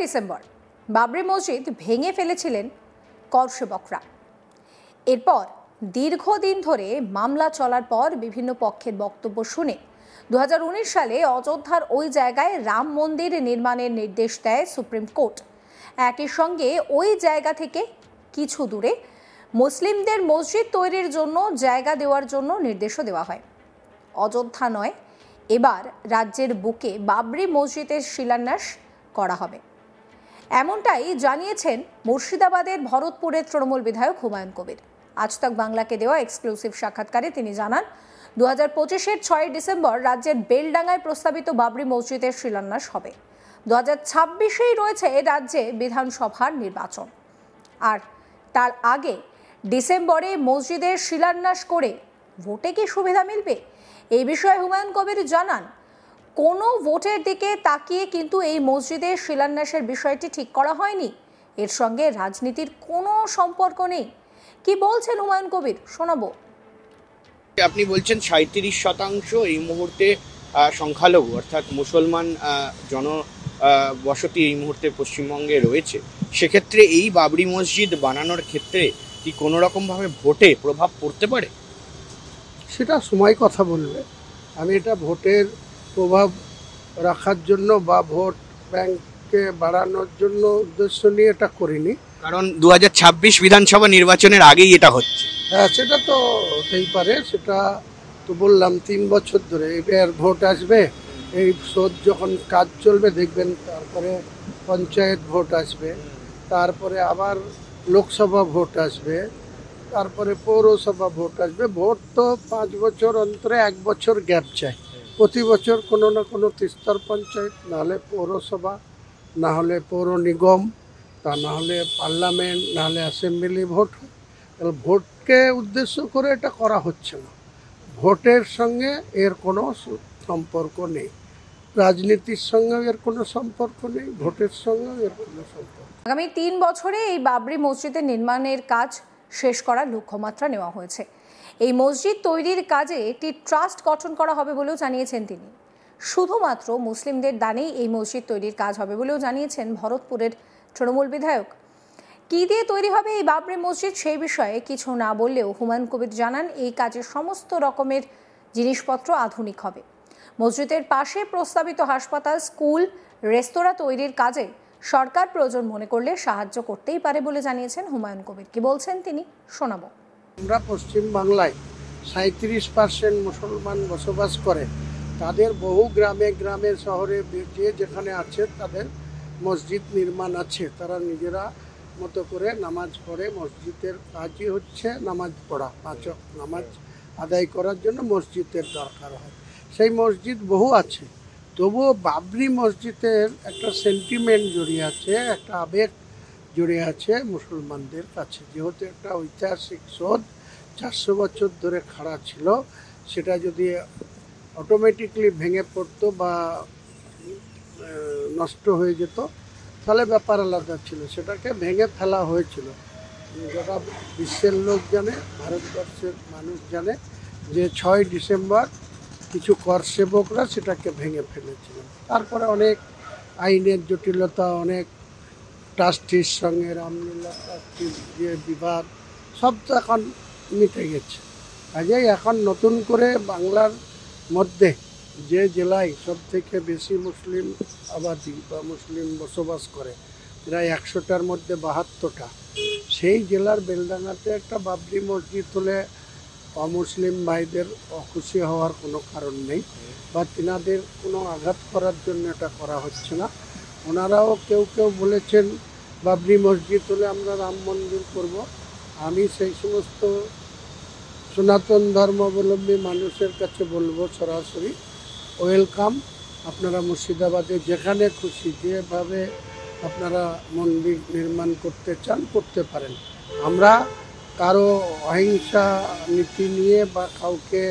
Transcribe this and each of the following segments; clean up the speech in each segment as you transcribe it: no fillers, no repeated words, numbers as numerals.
December Babri মসজিদ ভেঙে ফেলেছিলেন করসেবকরা। এরপর দীর্ঘদিন ধরে মামলা চলার পর বিভিন্ন পক্ষের বক্তব্য শুনে 2019 সালে অযোধ্যার ওই জায়গায় রাম মন্দির নির্মাণের নির্দেশ দেয় সুপ্রিম কোর্ট। একই সঙ্গে ওই জায়গা থেকে কিছু দূরে মুসলিমদের মসজিদ তৈরির জন্য জায়গা দেওয়ার জন্য নির্দেশও দেওয়া হয়। অযোধ্যা নয়, এবার রাজ্যের বুকে বাবরি মসজিদের শিলান্যাস করা হবে, এমনটাই জানিয়েছেন মুর্শিদাবাদের ভরতপুরের তৃণমূল বিধায়ক হুমায়ুন কবির। আজ তক বাংলাকে দেওয়া এক্সক্লুসিভ সাক্ষাৎকারে তিনি জানান, 2025-এর 6 ডিসেম্বর রাজ্যের বেলডাঙ্গায় প্রস্তাবিত বাবরি মসজিদের শিলান্যাস হবে। 2026-এই রয়েছে রাজ্যে বিধানসভার নির্বাচন, আর তার আগে ডিসেম্বরে মসজিদের শিলান্যাস করে ভোটে কি সুবিধা মিলবে? এই বিষয়ে হুমায়ুন কবির জানান, কোনো ভোটের দিকে তাকিয়ে কিন্তু এই মসজিদের শিলান্যাসের বিষয়টি ঠিক করা হয়নি। এর সঙ্গে রাজনীতির কোনো সম্পর্ক নেই। কি বলছেন হুমায়ুন কবির, শোনাবো। আপনি বলছেন 37% এই মুহূর্তে সংখ্যালঘু অর্থাৎ মুসলমান জনবসতি এই মুহূর্তে পশ্চিমবঙ্গে রয়েছে। সেক্ষেত্রে এই বাবরি মসজিদ বানানোর ক্ষেত্রে কি কোনো রকমভাবে ভোটে প্রভাব পড়তে পারে? সেটা সময় কথা বলবে। আমি এটা ভোটের প্রভাব রাখার জন্য বা ভোট ব্যাংককে বাড়ানোর জন্য উদ্দেশ্য নিয়ে এটা করিনি, কারণ 2026 বিধানসভা নির্বাচনের আগেই এটা হচ্ছে। হ্যাঁ, সেটা তো হতেই পারে। সেটা তো বললাম 3 বছর ধরে এবার ভোট আসবে, এই শোধ যখন কাজ চলবে দেখবেন, তারপরে পঞ্চায়েত ভোট আসবে, তারপরে আবার লোকসভা ভোট আসবে, তারপরে পৌরসভা ভোট আসবে। ভোট তো 5 বছর অন্তরে 1 বছর গ্যাপ চাই। প্রতি বছর কোনো না কোনো স্তর পঞ্চায়েত, নাহলে পৌরসভা, না হলে পৌর নিগম, তা না হলে পার্লামেন্ট, না হলে অ্যাসেম্বলি ভোট হয়। তাহলে ভোটকে উদ্দেশ্য করে এটা করা হচ্ছে না। ভোটের সঙ্গে এর কোনো সম্পর্ক নেই, রাজনীতির সঙ্গে এর কোনো সম্পর্ক নেই, ভোটের সঙ্গে এর কোনো সম্পর্ক। আগামী 3 বছরে এই বাবরি মসজিদের নির্মাণের কাজ শেষ করার লক্ষ্যমাত্রা নেওয়া হয়েছে। এই মসজিদ তৈরির কাজে একটি ট্রাস্ট গঠন করা হবে বলেও জানিয়েছেন তিনি। শুধুমাত্র মুসলিমদের দানেই এই মসজিদ তৈরির কাজ হবে বলেও জানিয়েছেন ভরতপুরের তৃণমূল বিধায়ক। কি দিয়ে তৈরি হবে এই বাবরি মসজিদ সেই বিষয়ে কিছু না বললেও হুমায়ুন কবির জানান, এই কাজের সমস্ত রকমের জিনিসপত্র আধুনিক হবে। মসজিদের পাশে প্রস্তাবিত হাসপাতাল, স্কুল, রেস্তোরাঁ তৈরির কাজে সরকার প্রয়োজন মনে করলে সাহায্য করতেই পারে বলে জানিয়েছেন হুমায়ুন কবির। কি বলছেন তিনি, শোনাবো। আমরা পশ্চিম বাংলায় 37% মুসলমান বসবাস করে। তাদের বহু গ্রামে গ্রামে শহরে যে যেখানে আছে তাদের মসজিদ নির্মাণ আছে। তারা নিজেরা মতো করে নামাজ পড়ে। মসজিদের কাজই হচ্ছে নামাজ পড়া, 5 ওয়াক্ত নামাজ আদায় করার জন্য মসজিদের দরকার হয়। সেই মসজিদ বহু আছে, তবুও বাবরি মসজিদের একটা সেন্টিমেন্ট জড়িয়ে আছে, একটা আবেগ জড়িয়ে আছে মুসলমানদের কাছে। যেহেতু একটা ঐতিহাসিক শোধ 400 বছর ধরে খাড়া ছিল, সেটা যদি অটোমেটিকলি ভেঙে পড়তো বা নষ্ট হয়ে যেত তাহলে ব্যাপার আলাদা ছিল। সেটাকে ভেঙে ফেলা হয়েছিল। যারা বিশ্বের লোক জানে, ভারতবর্ষের মানুষ জানে যে 6 ডিসেম্বর কিছু করসেবকরা সেটাকে ভেঙে ফেলেছিল। তারপরে অনেক আইনের জটিলতা, অনেক ট্রাস্টির সঙ্গে রামলীলা ট্রাস্টির যে বিবাদ, সব তো এখন মিটে গেছে। কাজেই এখন নতুন করে বাংলার মধ্যে যে জেলায় সব থেকে বেশি মুসলিম আবাদি বা মুসলিম বসবাস করে, প্রায় 100টার মধ্যে 72টা, সেই জেলার বেলডাঙ্গাতে একটা বাবরি মসজিদ হলে অমুসলিম ভাইদের অখুশি হওয়ার কোনো কারণ নেই, বা তিনাদের কোনো আঘাত করার জন্য এটা করা হচ্ছে না। ওনারাও কেউ কেউ বলেছেন বাবরি মসজিদ হলে আমরা রাম মন্দির করব। আমি সেই সমস্ত সনাতন ধর্মাবলম্বী মানুষের কাছে বলবো, সরাসরি ওয়েলকাম। আপনারা মুর্শিদাবাদে যেখানে খুশি যেভাবে আপনারা মন্দির নির্মাণ করতে চান করতে পারেন। আমরা কারো অহিংসা নীতি নিয়ে বা কাউকে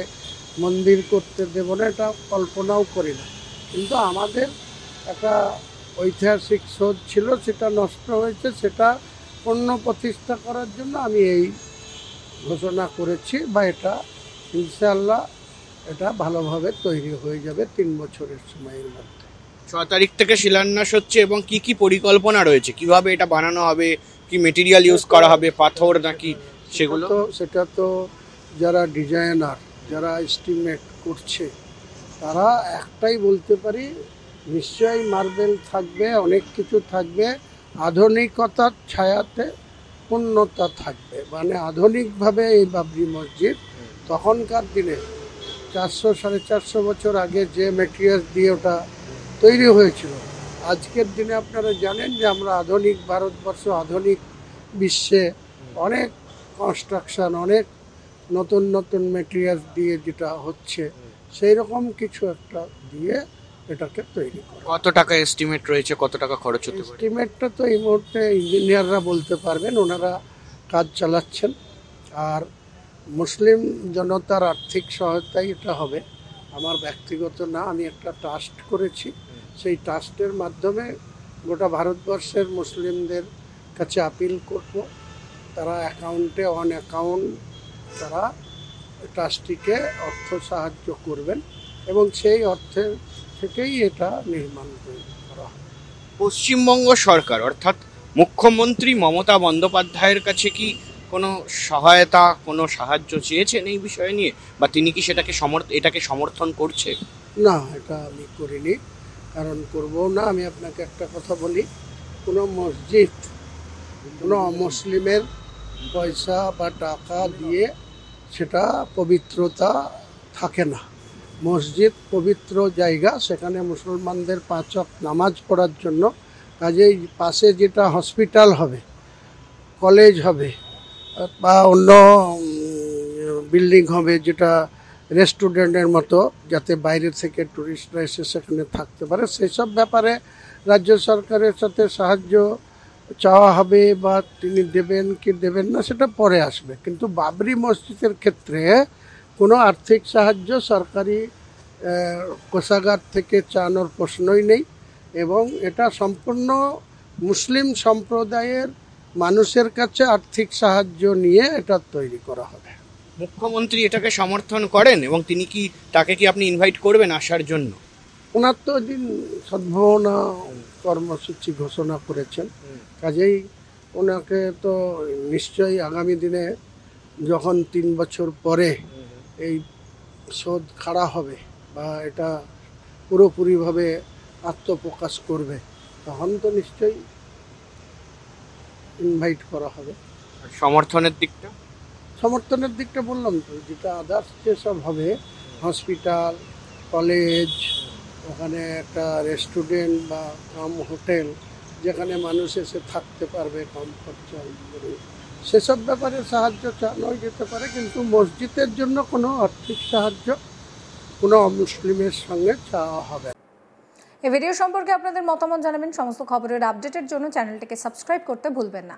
মন্দির করতে দেব না, এটা কল্পনাও করি না। কিন্তু আমাদের একটা ঐতিহাসিক শোধ ছিল, সেটা নষ্ট হয়েছে, সেটা পুনঃপ্রতিষ্ঠা করার জন্য আমি এই ঘোষণা করেছি, বা এটা ইনশাআল্লাহ এটা ভালোভাবে তৈরি হয়ে যাবে 3 বছরের সময়ের মধ্যে। 6 তারিখ থেকে শিলান্যাস হচ্ছে এবং কি কি পরিকল্পনা রয়েছে, কিভাবে এটা বানানো হবে, কি মেটেরিয়াল ইউজ করা হবে, পাথর নাকি সেগুলো? সেটা তো যারা ডিজাইনার, যারা এস্টিমেট করছে, তারা একটাই বলতে পারি, নিশ্চয়ই মার্বেল থাকবে, অনেক কিছু থাকবে, আধুনিকতার ছায়াতে পূর্ণতা থাকবে। মানে আধুনিকভাবে এই বাবরি মসজিদ তখনকার দিনে 400-450 বছর আগে যে মেটেরিয়াল দিয়ে ওটা তৈরি হয়েছিল, আজকের দিনে আপনারা জানেন যে আমরা আধুনিক ভারতবর্ষ, আধুনিক বিশ্বে অনেক কনস্ট্রাকশন, অনেক নতুন নতুন মেটেরিয়াল দিয়ে যেটা হচ্ছে, সেই রকম কিছু একটা দিয়ে এটাকে তৈরি করা। কত টাকা এস্টিমেট রয়েছে, কত টাকা খরচ হতে পারে? এস্টিমেটটা তো এই মুহূর্তে ইঞ্জিনিয়াররা বলতে পারবেন, ওনারা কাজ চালাচ্ছেন। আর মুসলিম জনতার আর্থিক সহায়তাই এটা হবে, আমার ব্যক্তিগত না। আমি একটা ট্রাস্ট করেছি, সেই ট্রাস্টের মাধ্যমে গোটা ভারতবর্ষের মুসলিমদের কাছে আপিল করব, তারা অ্যাকাউন্টে অন অ্যাকাউন্ট তারা ট্রাস্টিকে অর্থ সাহায্য করবেন এবং সেই অর্থের থেকেই এটা নির্মাণ করা হবে। পশ্চিমবঙ্গ সরকার অর্থাৎ মুখ্যমন্ত্রী মমতা বন্দ্যোপাধ্যায়ের কাছে কি কোনো সহায়তা, কোনো সাহায্য চেয়েছেন এই বিষয় নিয়ে, বা তিনি কি সেটাকে এটাকে সমর্থন করছে? না, এটা আমি করিনি, কারণ করবো না। আমি আপনাকে একটা কথা বলি, কোনো মসজিদ কোনো অমুসলিমের পয়সা বা টাকা দিয়ে সেটা পবিত্রতা থাকে না। মসজিদ পবিত্র জায়গা, সেখানে মুসলমানদের 5 ওয়াক্ত নামাজ পড়ার জন্য। কাজেই পাশে যেটা হসপিটাল হবে, কলেজ হবে বা অন্য বিল্ডিং হবে, যেটা রেস্টুরেন্টের মতো, যাতে বাইরে থেকে টুরিস্টরা এসে সেখানে থাকতে পারে, সেই সব ব্যাপারে রাজ্য সরকারের সাথে সাহায্য চাওয়া হবে, বা তিনি দেবেন কি দেবেন না সেটা পরে আসবে। কিন্তু বাবরি মসজিদের ক্ষেত্রে কোনো আর্থিক সাহায্য সরকারি কোষাগার থেকে চানোর প্রশ্নই নেই, এবং এটা সম্পূর্ণ মুসলিম সম্প্রদায়ের মানুষের কাছে আর্থিক সাহায্য নিয়ে এটা তৈরি করা হবে। মুখ্যমন্ত্রী এটাকে সমর্থন করেন এবং তিনি কি, তাকে কি আপনি ইনভাইট করবেন আসার জন্য? ওনার তো দিন সদ্ভাবনা কর্মসূচি ঘোষণা করেছেন, কাজেই ওনাকে তো নিশ্চয়ই আগামী দিনে যখন 3 বছর পরে এই শোধ খাড়া হবে বা এটা পুরোপুরিভাবে আত্মপ্রকাশ করবে, তখন তো নিশ্চয়ই ইনভাইট করা হবে। সমর্থনের দিকটা? সমর্থনের দিকটা বললাম তো, যেটা আদার্স যেসব হবে, হসপিটাল, কলেজ, ওখানে একটা রেস্টুরেন্ট বা হোটেল যেখানে মানুষ এসে থাকতে পারবে কম খরচায় করে, সেসব ব্যাপারে সাহায্য চাওয়া যেতে পারে। কিন্তু মসজিদের জন্য কোনো আর্থিক সাহায্য কোনো অমুসলিমের সঙ্গে চাওয়া হবে। এই ভিডিও সম্পর্কে আপনাদের মতামত জানাবেন। সমস্ত খবরের আপডেটের জন্য চ্যানেলটিকে সাবস্ক্রাইব করতে ভুলবেন না।